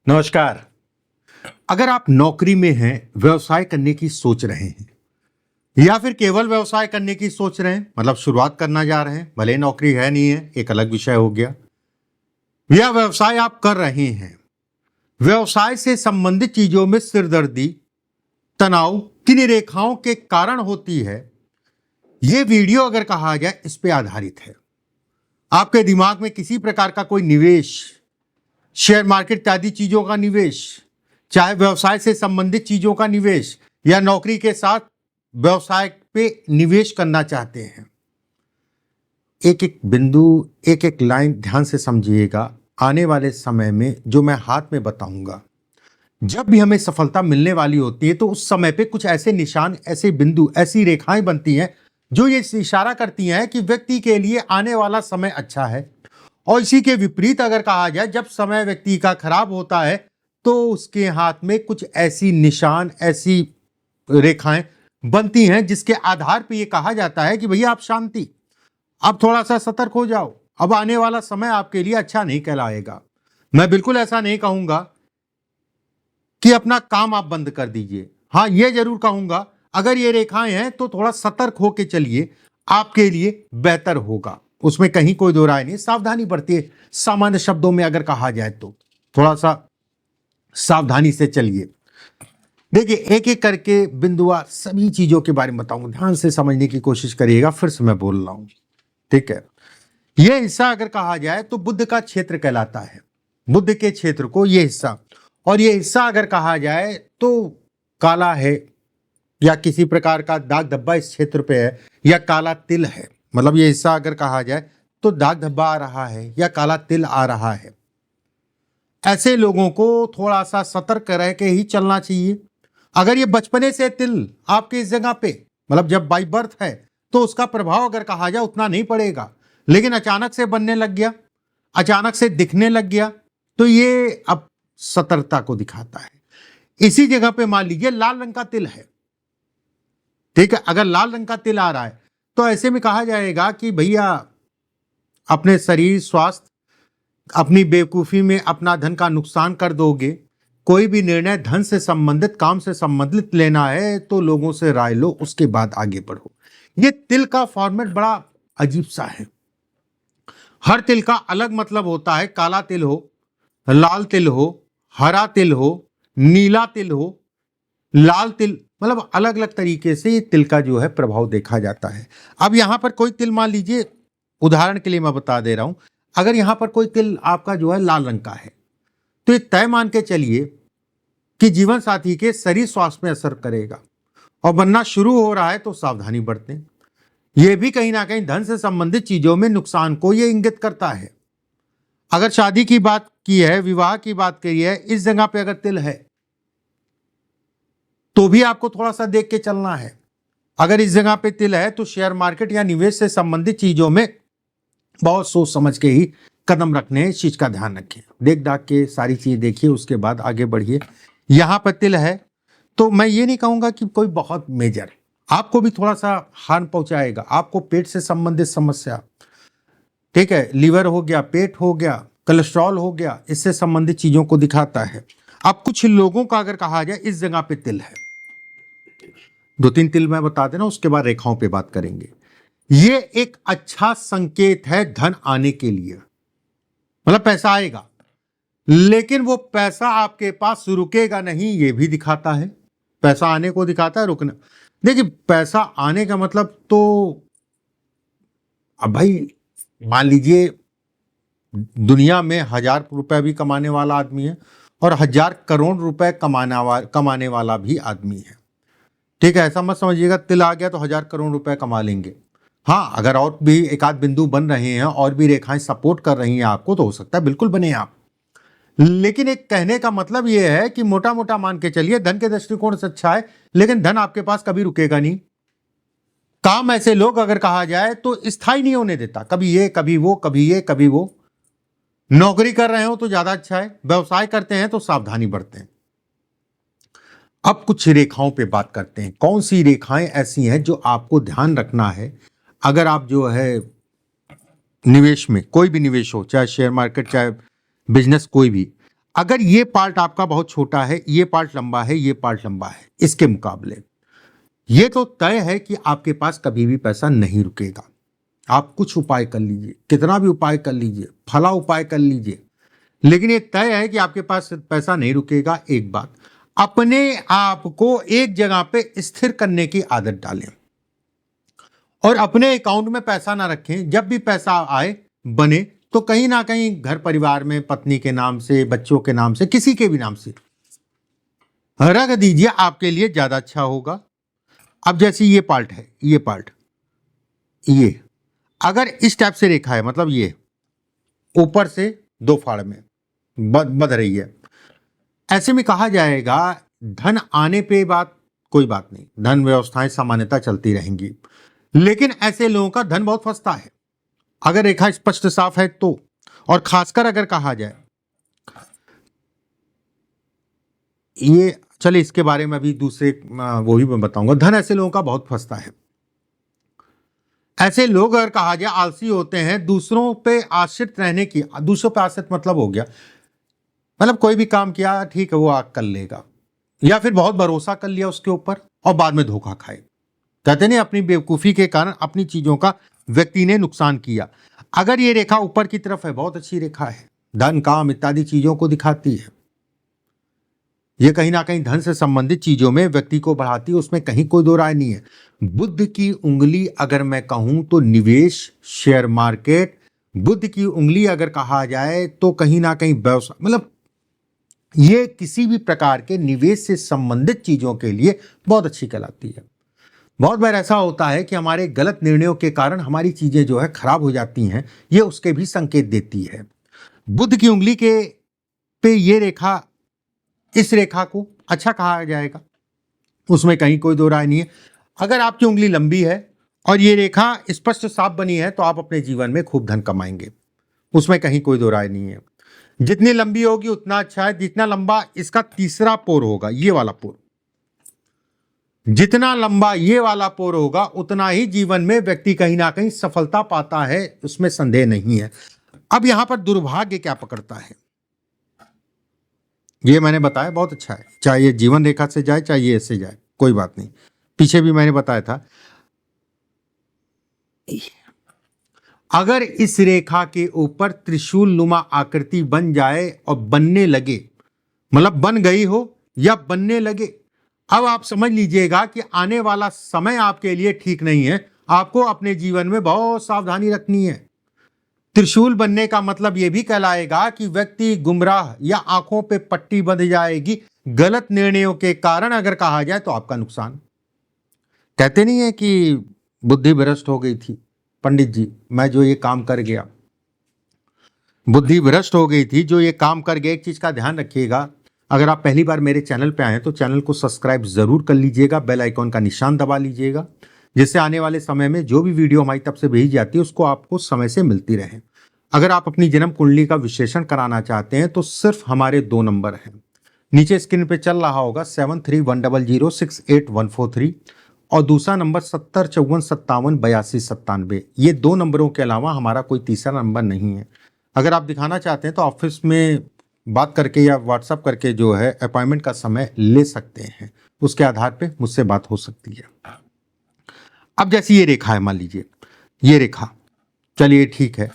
नमस्कार। अगर आप नौकरी में हैं, व्यवसाय करने की सोच रहे हैं या फिर केवल व्यवसाय करने की सोच रहे हैं, मतलब शुरुआत करना जा रहे हैं, भले नौकरी है नहीं है, एक अलग विषय हो गया, या व्यवसाय आप कर रहे हैं, व्यवसाय से संबंधित चीजों में सिरदर्दी, तनाव किन रेखाओं के कारण होती है, यह वीडियो अगर कहा जाए इस पे आधारित है। आपके दिमाग में किसी प्रकार का कोई निवेश, शेयर मार्केट इत्यादि चीजों का निवेश, चाहे व्यवसाय से संबंधित चीजों का निवेश या नौकरी के साथ व्यवसाय पे निवेश करना चाहते हैं, एक एक बिंदु, एक एक लाइन ध्यान से समझिएगा। आने वाले समय में जो मैं हाथ में बताऊंगा, जब भी हमें सफलता मिलने वाली होती है तो उस समय पे कुछ ऐसे निशान, ऐसे बिंदु, ऐसी रेखाएं बनती हैं जो ये इशारा करती हैं कि व्यक्ति के लिए आने वाला समय अच्छा है। और इसी के विपरीत अगर कहा जाए, जब समय व्यक्ति का खराब होता है तो उसके हाथ में कुछ ऐसी निशान, ऐसी रेखाएं बनती हैं जिसके आधार पर यह कहा जाता है कि भैया आप शांति, अब थोड़ा सा सतर्क हो जाओ, अब आने वाला समय आपके लिए अच्छा नहीं कहलाएगा। मैं बिल्कुल ऐसा नहीं कहूंगा कि अपना काम आप बंद कर दीजिए। हाँ, यह जरूर कहूंगा अगर ये रेखाएं हैं तो थोड़ा सतर्क होकर चलिए, आपके लिए बेहतर होगा, उसमें कहीं कोई दो राय नहीं। सावधानी बरतिए, सामान्य शब्दों में अगर कहा जाए तो थोड़ा सा सावधानी से चलिए। देखिए, एक एक करके बिंदुआ सभी चीजों के बारे में बताऊंगा, ध्यान से समझने की कोशिश करिएगा। फिर से मैं बोल रहा हूं, ठीक है। यह हिस्सा अगर कहा जाए तो बुध का क्षेत्र कहलाता है, बुध के क्षेत्र को यह हिस्सा, और यह हिस्सा अगर कहा जाए तो काला है या किसी प्रकार का दाग धब्बा इस क्षेत्र पे है या काला तिल है, मतलब यह हिस्सा अगर कहा जाए तो दाग धब्बा आ रहा है या काला तिल आ रहा है। ऐसे लोगों को थोड़ा सा सतर्क रह के ही चलना चाहिए। अगर ये बचपने से तिल आपके इस जगह पे, मतलब जब बाई बर्थ है, तो उसका प्रभाव अगर कहा जाए उतना नहीं पड़ेगा, लेकिन अचानक से बनने लग गया, अचानक से दिखने लग गया, तो ये अब सतर्कता को दिखाता है। इसी जगह पे मान लीजिए लाल रंग का तिल है, ठीक है। अगर लाल रंग का तिल आ रहा है तो ऐसे में कहा जाएगा कि भैया अपने शरीर, स्वास्थ्य, अपनी बेवकूफी में अपना धन का नुकसान कर दोगे। कोई भी निर्णय धन से संबंधित, काम से संबंधित लेना है तो लोगों से राय लो, उसके बाद आगे बढ़ो। ये तिल का फॉर्मेट बड़ा अजीब सा है, हर तिल का अलग मतलब होता है। काला तिल हो, लाल तिल हो, हरा तिल हो, नीला तिल हो, लाल तिल, मतलब अलग अलग तरीके से ये तिल का जो है प्रभाव देखा जाता है। अब यहां पर कोई तिल, मान लीजिए उदाहरण के लिए मैं बता दे रहा हूं, अगर यहां पर कोई तिल आपका जो है लाल रंग का है तो ये तय मान के चलिए कि जीवन साथी के शरीर स्वास्थ्य में असर करेगा, और बनना शुरू हो रहा है तो सावधानी बरतें। यह भी कहीं ना कहीं धन से संबंधित चीजों में नुकसान को यह इंगित करता है। अगर शादी की बात की है, विवाह की बात करी है, इस जगह पे अगर तिल है तो भी आपको थोड़ा सा देख के चलना है। अगर इस जगह पे तिल है तो शेयर मार्केट या निवेश से संबंधित चीजों में बहुत सोच समझ के ही कदम रखने, इस चीज का ध्यान रखें। देख दाख के सारी चीज देखिए, उसके बाद आगे बढ़िए। यहां पर तिल है तो मैं ये नहीं कहूंगा कि कोई बहुत मेजर, आपको भी थोड़ा सा हार्म पहुंचाएगा। आपको पेट से संबंधित समस्या, ठीक है, लीवर हो गया, पेट हो गया, कोलेस्ट्रॉल हो गया, इससे संबंधित चीजों को दिखाता है। अब कुछ लोगों का अगर कहा जाए इस जगह पे तिल है, दो तीन तिल मैं बता देना, उसके बाद रेखाओं पे बात करेंगे। ये एक अच्छा संकेत है धन आने के लिए, मतलब पैसा आएगा, लेकिन वो पैसा आपके पास रुकेगा नहीं, ये भी दिखाता है। पैसा आने को दिखाता है, रुकना। देखिए, पैसा आने का मतलब तो, अब भाई मान लीजिए दुनिया में 1000 रुपए भी कमाने वाला आदमी है और 1000 करोड़ रुपए कमाने वाला भी आदमी है, ठीक है। ऐसा मत समझिएगा तिल आ गया तो 1000 करोड़ रुपए कमा लेंगे। हाँ, अगर और भी एक आध बिंदु बन रहे हैं और भी रेखाएं सपोर्ट कर रही हैं आपको, तो हो सकता है बिल्कुल बने आप। लेकिन एक कहने का मतलब यह है कि मोटा मोटा मान के चलिए धन के दृष्टिकोण से अच्छा है, लेकिन धन आपके पास कभी रुकेगा नहीं। काम ऐसे लोग अगर कहा जाए तो स्थायी नहीं होने देता, कभी ये कभी वो, कभी ये कभी वो। नौकरी कर रहे हो तो ज्यादा अच्छा है, व्यवसाय करते हैं तो सावधानी बरतें। अब कुछ रेखाओं पे बात करते हैं। कौन सी रेखाएं ऐसी हैं जो आपको ध्यान रखना है अगर आप जो है निवेश में, कोई भी निवेश हो, चाहे शेयर मार्केट, चाहे बिजनेस, कोई भी, अगर ये पार्ट आपका बहुत छोटा है, ये पार्ट लंबा है, ये पार्ट लंबा है इसके मुकाबले, ये तो तय है कि आपके पास कभी भी पैसा नहीं रुकेगा। आप कुछ उपाय कर लीजिए, कितना भी उपाय कर लीजिए, फला उपाय कर लीजिए, लेकिन ये तय है कि आपके पास पैसा नहीं रुकेगा। एक बात, अपने आप को एक जगह पे स्थिर करने की आदत डालें और अपने अकाउंट में पैसा ना रखें। जब भी पैसा आए बने तो कहीं ना कहीं घर परिवार में पत्नी के नाम से, बच्चों के नाम से, किसी के भी नाम से रख दीजिए, आपके लिए ज्यादा अच्छा होगा। अब जैसे ये पार्ट है, ये पार्ट, ये अगर इस टाइप से रेखा है, मतलब ये ऊपर से दो फाड़ में बध रही है, ऐसे में कहा जाएगा धन आने पे बात कोई बात नहीं, धन व्यवस्थाएं सामान्यतः चलती रहेंगी, लेकिन ऐसे लोगों का धन बहुत फंसता है अगर रेखा स्पष्ट साफ है तो। और खासकर अगर कहा जाए, ये चलिए इसके बारे में अभी दूसरे वो भी मैं बताऊंगा। धन ऐसे लोगों का बहुत फंसता है। ऐसे लोग अगर कहा जाए आलसी होते हैं, दूसरों पे आश्रित रहने की, दूसरों पे आश्रित मतलब हो गया, मतलब कोई भी काम किया ठीक है वो आग कर लेगा, या फिर बहुत भरोसा कर लिया उसके ऊपर और बाद में धोखा खाए। कहते नहीं, अपनी बेवकूफी के कारण अपनी चीजों का व्यक्ति ने नुकसान किया। अगर ये रेखा ऊपर की तरफ है, बहुत अच्छी रेखा है, धन काम इत्यादि चीजों को दिखाती है। ये कहीं ना कहीं धन से संबंधित चीजों में व्यक्ति को बढ़ाती है, उसमें कहीं कोई दो राय नहीं है। बुध की उंगली अगर मैं कहूं तो निवेश, शेयर मार्केट, बुध की उंगली अगर कहा जाए तो कहीं ना कहीं व्यवसाय, मतलब ये किसी भी प्रकार के निवेश से संबंधित चीजों के लिए बहुत अच्छी कहलाती है। बहुत बार ऐसा होता है कि हमारे गलत निर्णयों के कारण हमारी चीजें जो है खराब हो जाती हैं, ये उसके भी संकेत देती है। बुध की उंगली के पे ये रेखा, इस रेखा को अच्छा कहा जाएगा, उसमें कहीं कोई दो राय नहीं है। अगर आपकी उंगली लंबी है और ये रेखा स्पष्ट साफ बनी है तो आप अपने जीवन में खूब धन कमाएंगे, उसमें कहीं कोई दो राय नहीं है। जितनी लंबी होगी उतना अच्छा है। जितना लंबा इसका तीसरा पोर होगा, ये वाला पोर, जितना लंबा ये वाला पोर होगा उतना ही जीवन में व्यक्ति कहीं ना कहीं सफलता पाता है, उसमें संदेह नहीं है। अब यहां पर दुर्भाग्य क्या पकड़ता है, ये मैंने बताया बहुत अच्छा है, चाहे ये जीवन रेखा से जाए चाहे ये ऐसे जाए, कोई बात नहीं, पीछे भी मैंने बताया था। अगर इस रेखा के ऊपर त्रिशूल नुमा आकृति बन जाए और बनने लगे, मतलब बन गई हो या बनने लगे, अब आप समझ लीजिएगा कि आने वाला समय आपके लिए ठीक नहीं है। आपको अपने जीवन में बहुत सावधानी रखनी है। त्रिशूल बनने का मतलब यह भी कहलाएगा कि व्यक्ति गुमराह या आंखों पे पट्टी बंध जाएगी गलत निर्णयों के कारण। अगर कहा जाए तो आपका नुकसान। कहते नहीं है कि बुद्धि भ्रष्ट हो गई थी पंडित जी, मैं जो ये काम कर गया, बुद्धि भ्रष्ट हो गई थी जो ये काम कर गया। एक चीज का ध्यान रखिएगा, अगर आप पहली बार मेरे चैनल पे आए हैं तो चैनल को सब्सक्राइब जरूर कर लीजिएगा, बेल आइकॉन का निशान दबा लीजिएगा, जिससे आने वाले समय में जो भी वीडियो हमारी तरफ से भेजी जाती है उसको आपको समय से मिलती रहे। अगर आप अपनी जन्म कुंडली का विश्लेषण कराना चाहते हैं तो सिर्फ हमारे 2 नंबर हैं, नीचे स्क्रीन पे चल रहा होगा 7310068143 और दूसरा नंबर 7054578297। ये 2 नंबरों के अलावा हमारा कोई तीसरा नंबर नहीं है। अगर आप दिखाना चाहते हैं तो ऑफिस में बात करके या व्हाट्सएप करके जो है अपॉइंटमेंट का समय ले सकते हैं, उसके आधार पे मुझसे बात हो सकती है। अब जैसे ये रेखा है, मान लीजिए ये रेखा, चलिए ठीक है,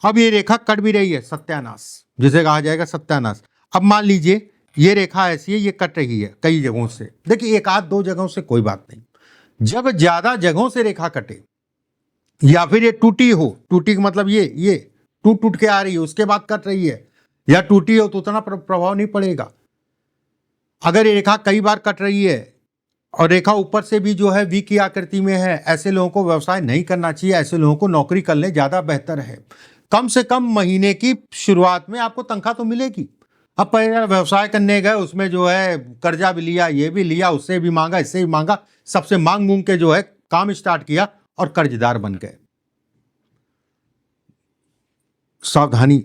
अब ये रेखा कट भी रही है, सत्यानाश जिसे कहा जाएगा सत्यानाश। अब मान लीजिए ये रेखा ऐसी है, ये कट रही है कई जगहों से, देखिए एक आध 2 जगहों से कोई बात नहीं, जब ज्यादा जगहों से रेखा कटे या फिर ये टूटी हो, टूटी का मतलब ये टूट के आ रही है उसके बाद कट रही है, या टूटी हो तो उतना प्रभाव नहीं पड़ेगा। अगर ये रेखा कई बार कट रही है और रेखा ऊपर से भी जो है वी की आकृति में है, ऐसे लोगों को व्यवसाय नहीं करना चाहिए, ऐसे लोगों को नौकरी कर ले ज्यादा बेहतर है। कम से कम महीने की शुरुआत में आपको तनख्वाह तो मिलेगी। अब पहले व्यवसाय करने गए, उसमें जो है कर्जा भी लिया, ये भी लिया, उससे भी मांगा, इससे भी मांगा, सबसे मांग मूंग के जो है काम स्टार्ट किया और कर्जदार बन गए। सावधानी,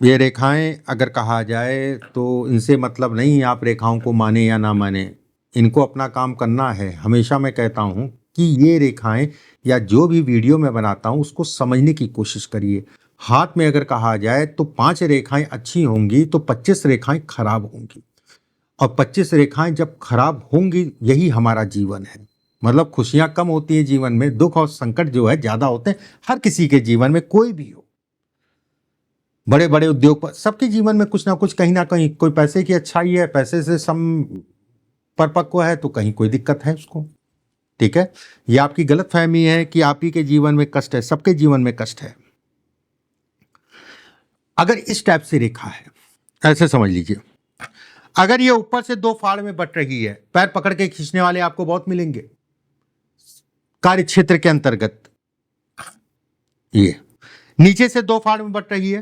ये रेखाएं अगर कहा जाए तो इनसे मतलब नहीं आप रेखाओं को माने या ना माने, इनको अपना काम करना है। हमेशा मैं कहता हूं कि ये रेखाएं या जो भी वीडियो मैं बनाता हूं उसको समझने की कोशिश करिए, हाथ में अगर कहा जाए तो 5 रेखाएं अच्छी होंगी तो 25 रेखाएं खराब होंगी, और 25 रेखाएं जब खराब होंगी यही हमारा जीवन है। मतलब खुशियां कम होती है जीवन में, दुख और संकट जो है ज्यादा होते हैं हर किसी के जीवन में, कोई भी हो, बड़े बड़े उद्योग पर सबके जीवन में कुछ ना कुछ कहीं ना कहीं, कोई पैसे की अच्छाई है, पैसे से सम परिपक्व है तो कहीं कोई दिक्कत है उसको। ठीक है, ये आपकी गलत फहमी है कि आप ही के जीवन में कष्ट है, सबके जीवन में कष्ट है। अगर इस टाइप से रेखा है, ऐसे समझ लीजिए, अगर ये ऊपर से 2 फाड़ में बट रही है, पैर पकड़ के खींचने वाले आपको बहुत मिलेंगे कार्य क्षेत्र के अंतर्गत। ये नीचे से 2 फाड़ में बट रही है,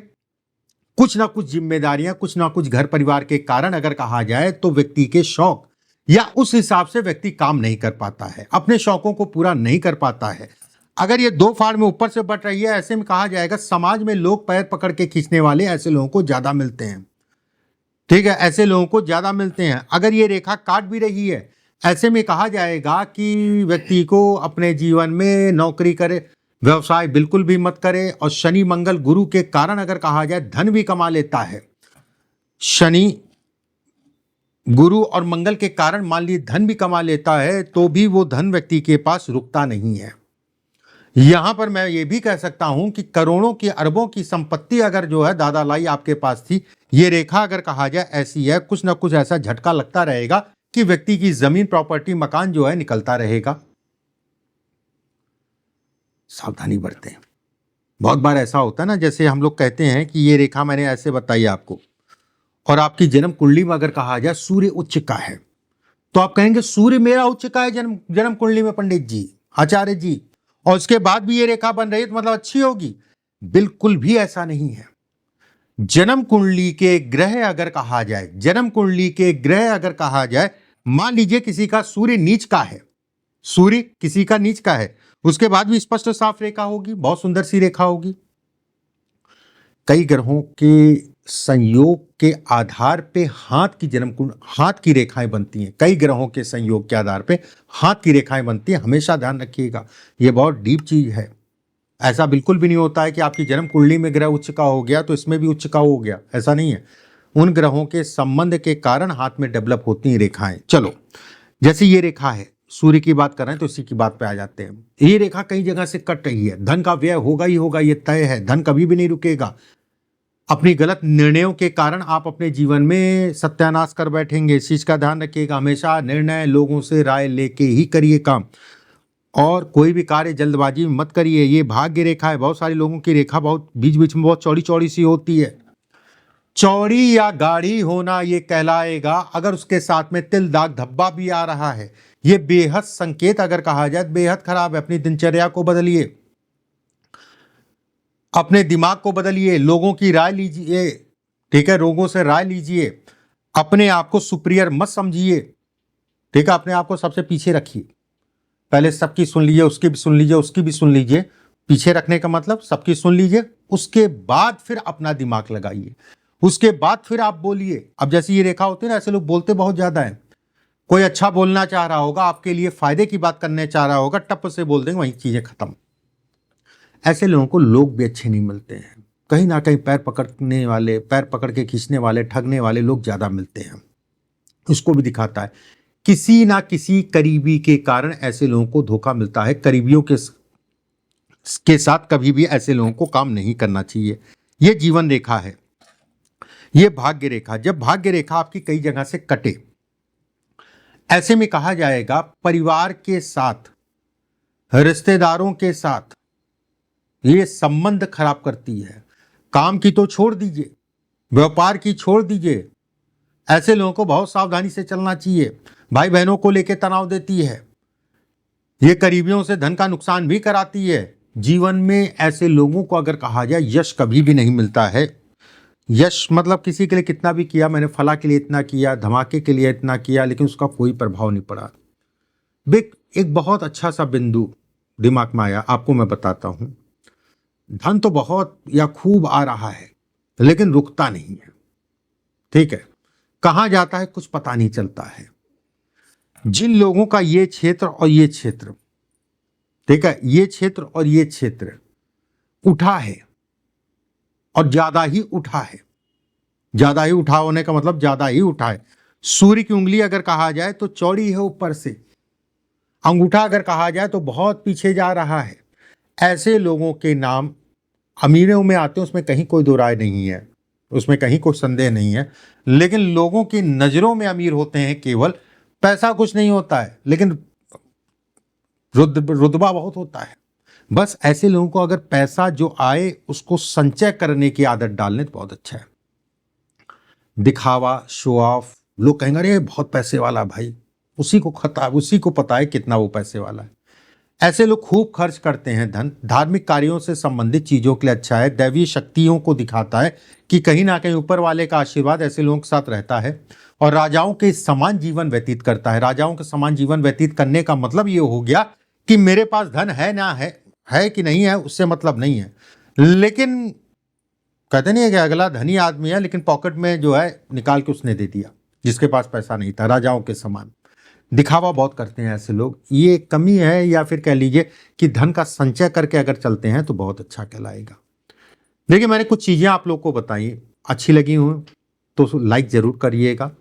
कुछ ना कुछ जिम्मेदारियां, कुछ ना कुछ घर परिवार के कारण अगर कहा जाए तो व्यक्ति के शौक या उस हिसाब से व्यक्ति काम नहीं कर पाता है, अपने शौकों को पूरा नहीं कर पाता है। अगर ये 2 फाड़ में ऊपर से बट रही है, ऐसे में कहा जाएगा समाज में लोग पैर पकड़ के खींचने वाले ऐसे लोगों को ज्यादा मिलते हैं। ठीक है, ऐसे लोगों को ज्यादा मिलते हैं। अगर ये रेखा काट भी रही है, ऐसे में कहा जाएगा कि व्यक्ति को अपने जीवन में नौकरी करे, व्यवसाय बिल्कुल भी मत करे, और शनि मंगल गुरु के कारण अगर कहा जाए धन भी कमा लेता है। शनि गुरु और मंगल के कारण मान लीजिए धन भी कमा लेता है तो भी वो धन व्यक्ति के पास रुकता नहीं है। यहां पर मैं ये भी कह सकता हूं कि करोड़ों की अरबों की संपत्ति अगर जो है दादा लाई आपके पास थी, ये रेखा अगर कहा जाए ऐसी है, कुछ ना कुछ ऐसा झटका लगता रहेगा कि व्यक्ति की जमीन प्रॉपर्टी मकान जो है निकलता रहेगा। सावधानी बरतें। बहुत बार ऐसा होता है ना, जैसे हम लोग कहते हैं कि ये रेखा मैंने ऐसे बताई आपको, और आपकी जन्म कुंडली में अगर कहा जाए सूर्य उच्च का है, तो आप कहेंगे सूर्य मेरा उच्च का है जन्म कुंडली में पंडित जी, आचार्य जी, और उसके बाद भी ये रेखा बन रही है तो मतलब अच्छी होगी। बिल्कुल भी ऐसा नहीं है। जन्म कुंडली के ग्रह अगर कहा जाए, जन्म कुंडली के ग्रह अगर कहा जाए, मान लीजिए किसी का सूर्य नीच का है, सूर्य किसी का नीच का है, उसके बाद भी स्पष्ट साफ रेखा होगी, बहुत सुंदर सी रेखा होगी। कई ग्रहों के संयोग के आधार पे हाथ की जन्म कुंड, हाथ की रेखाएं बनती हैं। कई ग्रहों के संयोग के आधार पे हाथ की रेखाएं बनती हैं, हमेशा ध्यान रखिएगा, ये बहुत डीप चीज है। ऐसा बिल्कुल भी नहीं होता है कि आपकी जन्म कुंडली में ग्रह उच्च का हो गया तो इसमें भी उच्च का हो गया, ऐसा नहीं है। उन ग्रहों के संबंध के कारण हाथ में डेवलप होती हैं रेखाएं। चलो, जैसे ये रेखा है, सूर्य की बात कर रहे हैं तो इसी की बात पे आ जाते हैं। ये रेखा कई जगह से कट रही है, धन का व्यय होगा ही होगा, ये तय है, धन कभी भी नहीं रुकेगा। अपनी गलत निर्णयों के कारण आप अपने जीवन में सत्यानाश कर बैठेंगे, इस चीज का ध्यान रखिएगा। हमेशा निर्णय लोगों से राय लेके ही करिए काम, और कोई भी कार्य जल्दबाजी में मत करिए। ये भाग्य रेखा है, बहुत सारे लोगों की रेखा बहुत बीच बीच में बहुत चौड़ी चौड़ी सी होती है। चौड़ी या गाढ़ी होना ये कहलाएगा। अगर उसके साथ में तिल दाग धब्बा भी आ रहा है, ये बेहद संकेत अगर कहा जाए बेहद खराब है। अपनी दिनचर्या को बदलिए, अपने दिमाग को बदलिए, लोगों की राय लीजिए, ठीक है, लोगों से राय लीजिए, अपने आप को सुपीरियर मत समझिए, ठीक है, अपने आप को सबसे पीछे रखिए। पहले सबकी सुन लीजिए, उसकी भी सुन लीजिए, उसकी भी सुन लीजिए। पीछे रखने का मतलब सबकी सुन लीजिए, उसके बाद फिर अपना दिमाग लगाइए, उसके बाद फिर आप बोलिए। अब जैसे ये रेखा होती है ना, ऐसे लोग बोलते बहुत ज्यादा है। कोई अच्छा बोलना चाह रहा होगा, आपके लिए फायदे की बात करने चाह रहा होगा, टप से बोल देंगे, वहीं चीजें खत्म। ऐसे लोगों को लोग भी अच्छे नहीं मिलते हैं। कहीं ना कहीं पैर पकड़ने वाले, पैर पकड़ के खींचने वाले, ठगने वाले लोग ज्यादा मिलते हैं। उसको भी दिखाता है किसी ना किसी करीबी के कारण ऐसे लोगों को धोखा मिलता है। करीबियों के साथ कभी भी ऐसे लोगों को काम नहीं करना चाहिए। यह जीवन रेखा है, यह भाग्य रेखा। जब भाग्य रेखा आपकी कई जगह से कटे, ऐसे में कहा जाएगा परिवार के साथ, रिश्तेदारों के साथ ये संबंध खराब करती है। काम की तो छोड़ दीजिए, व्यापार की छोड़ दीजिए, ऐसे लोगों को बहुत सावधानी से चलना चाहिए। भाई बहनों को लेकर तनाव देती है, ये करीबियों से धन का नुकसान भी कराती है। जीवन में ऐसे लोगों को अगर कहा जाए यश कभी भी नहीं मिलता है। यश मतलब किसी के लिए कितना भी किया, मैंने फला के लिए इतना किया, धमाके के लिए इतना किया, लेकिन उसका कोई प्रभाव नहीं पड़ा। एक बहुत अच्छा सा बिंदु दिमाग में आया, आपको मैं बताता हूं। धन तो बहुत या खूब आ रहा है लेकिन रुकता नहीं है, ठीक है, कहां जाता है कुछ पता नहीं चलता है। जिन लोगों का ये क्षेत्र और ये क्षेत्र, ठीक है, ये क्षेत्र और ये क्षेत्र उठा है, और ज्यादा ही उठा है। ज्यादा ही उठा होने का मतलब ज्यादा ही उठा है। सूर्य की उंगली अगर कहा जाए तो चौड़ी है ऊपर से, अंगूठा अगर कहा जाए तो बहुत पीछे जा रहा है। ऐसे लोगों के नाम अमीरों में आते हैं, उसमें कहीं कोई दो राय नहीं है, उसमें कहीं कोई संदेह नहीं है। लेकिन लोगों की नजरों में अमीर होते हैं केवल, पैसा कुछ नहीं होता है, लेकिन रुतबा बहुत होता है। बस ऐसे लोगों को अगर पैसा जो आए उसको संचय करने की आदत डालने तो बहुत अच्छा है। दिखावा, शो ऑफ, लोग कहेंगे अरे बहुत पैसे वाला भाई, उसी को पता है कितना वो पैसे वाला है। ऐसे लोग खूब खर्च करते हैं धन, धार्मिक कार्यों से संबंधित चीजों के लिए अच्छा है, दैवीय शक्तियों को दिखाता है कि कहीं ना कहीं ऊपर वाले का आशीर्वाद ऐसे लोगों के साथ रहता है, और राजाओं के समान जीवन व्यतीत करता है। राजाओं के समान जीवन व्यतीत करने का मतलब ये हो गया कि मेरे पास धन है ना है कि नहीं है उससे मतलब नहीं है, लेकिन कहते नहीं है कि अगला धनी आदमी है लेकिन पॉकेट में जो है निकाल के उसने दे दिया, जिसके पास पैसा नहीं था। राजाओं के समान दिखावा बहुत करते हैं ऐसे लोग, ये कमी है, या फिर कह लीजिए कि धन का संचय करके अगर चलते हैं तो बहुत अच्छा कहलाएगा। देखिए मैंने कुछ चीजें आप लोग को बताई, अच्छी लगी हूं तो लाइक जरूर करिएगा।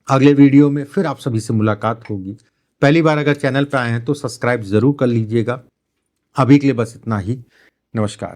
अगले वीडियो में फिर आप सभी से मुलाकात होगी। पहली बार अगर चैनल पर आए हैं तो सब्सक्राइब जरूर कर लीजिएगा। अभी के लिए बस इतना ही। नमस्कार।